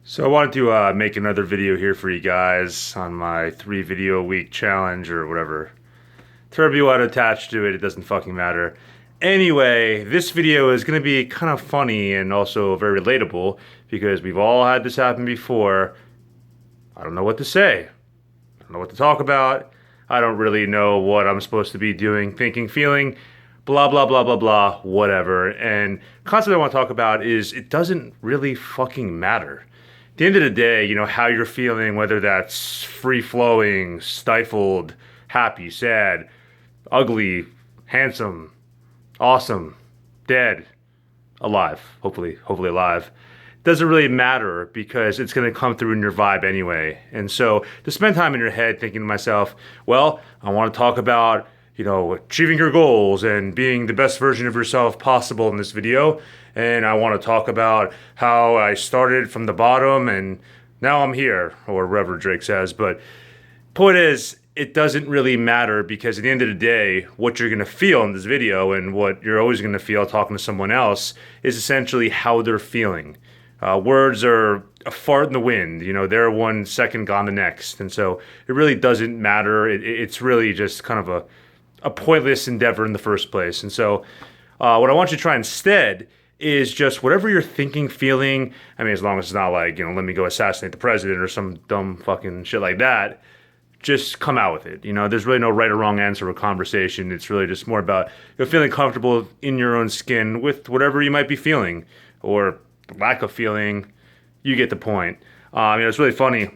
So I wanted to make another video here for you guys on my 3 video a week challenge or whatever. Whatever you want to attach to it, it doesn't fucking matter. Anyway, this video is going to be kind of funny and also very relatable because we've all had this happen before. I don't know what to say. I don't know what to talk about. I don't really know what I'm supposed to be doing, thinking, feeling, blah, blah, blah, blah, blah, whatever. And concept I want to talk about is it doesn't really fucking matter. At the end of the day, you know, how you're feeling, whether that's free-flowing, stifled, happy, sad, ugly, handsome, awesome, dead, alive, hopefully alive, doesn't really matter because it's going to come through in your vibe anyway. And so to spend time in your head thinking to myself, well, I want to talk about, you know, achieving your goals and being the best version of yourself possible in this video. And I want to talk about how I started from the bottom and now I'm here, or whatever Drake says. But point is, it doesn't really matter because at the end of the day, what you're going to feel in this video and what you're always going to feel talking to someone else is essentially how they're feeling. Words are a fart in the wind, you know, they're 1 second gone the next. And so it really doesn't matter. It's really just kind of a pointless endeavor in the first place. And so what I want you to try instead is just whatever you're thinking, feeling. I mean, as long as it's not like, you know, let me go assassinate the president or some dumb fucking shit like that, just come out with it. You know, there's really no right or wrong answer or conversation. It's really just more about, you know, feeling comfortable in your own skin with whatever you might be feeling or lack of feeling. You get the point. You know, it's really funny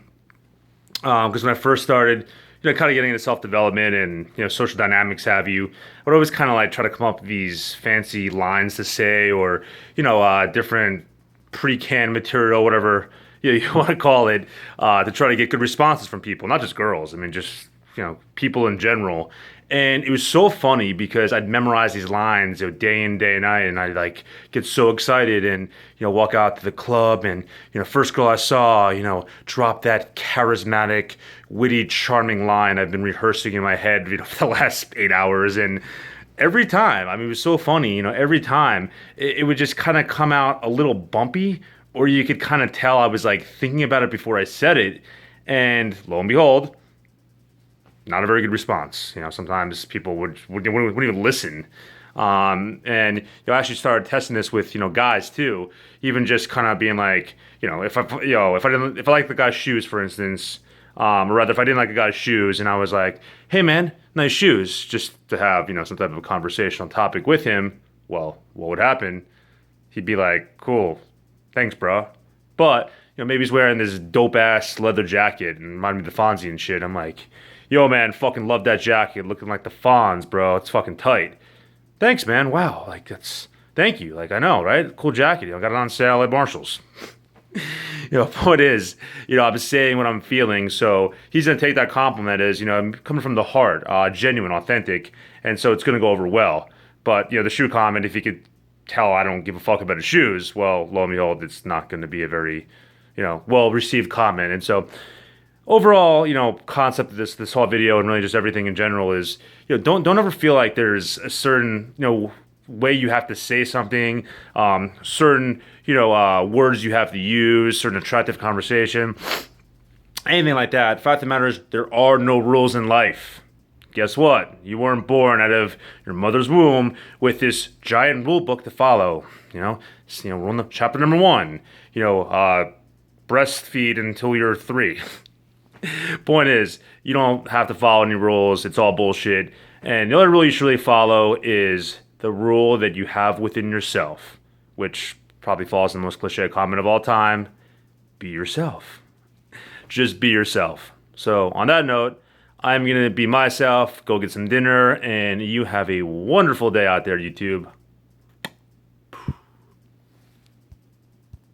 because when I first started, you know, kind of getting into self-development and, you know, social dynamics have you, I would always kind of like try to come up with these fancy lines to say or, you know, different pre-canned material, whatever you want to call it, to try to get good responses from people, not just girls. I mean, just, you know, people in general. And it was so funny because I'd memorize these lines, you know, day in, day and night, and I'd like get so excited and, you know, walk out to the club and, you know, first girl I saw, you know, drop that charismatic, witty, charming line I've been rehearsing in my head, you know, for the last 8 hours. And every time, I mean, it was so funny, you know, every time it would just kind of come out a little bumpy, or you could kind of tell I was like thinking about it before I said it. And lo and behold, not a very good response. You know, sometimes people wouldn't even listen. And you know, I actually started testing this with, you know, guys too. Even just kind of being like, you know, if I like the guy's shoes, for instance, or rather if I didn't like a guy's shoes, and I was like, hey man, nice shoes, just to have, you know, some type of a conversational topic with him. Well, what would happen? He'd be like, cool, thanks, bro. But you know, maybe he's wearing this dope ass leather jacket and reminded me of the Fonzie and shit. I'm like, yo, man, fucking love that jacket, looking like the Fonz, bro. It's fucking tight. Thanks, man. Wow, like thank you. Like I know, right? Cool jacket. You know, got it on sale at Marshalls. You know, point is, you know, I'm saying what I'm feeling, so he's gonna take that compliment as, you know, I'm coming from the heart, genuine, authentic, and so it's gonna go over well. But you know, the shoe comment, if you could tell I don't give a fuck about his shoes, well, lo and behold, it's not going to be a very, you know, well received comment. And so overall, you know, concept of this whole video and really just everything in general is, you know, don't ever feel like there's a certain, you know, way you have to say something, certain, you know, words you have to use, certain attractive conversation, anything like that. The fact of the matter is there are no rules in life. Guess what? You weren't born out of your mother's womb with this giant rule book to follow. You know, rule chapter number 1. You know, breastfeed until you're 3. Point is, you don't have to follow any rules. It's all bullshit. And the only rule you should really follow is the rule that you have within yourself, which probably falls in the most cliche comment of all time: be yourself. Just be yourself. So on that note, I'm going to be myself, go get some dinner, and you have a wonderful day out there, YouTube.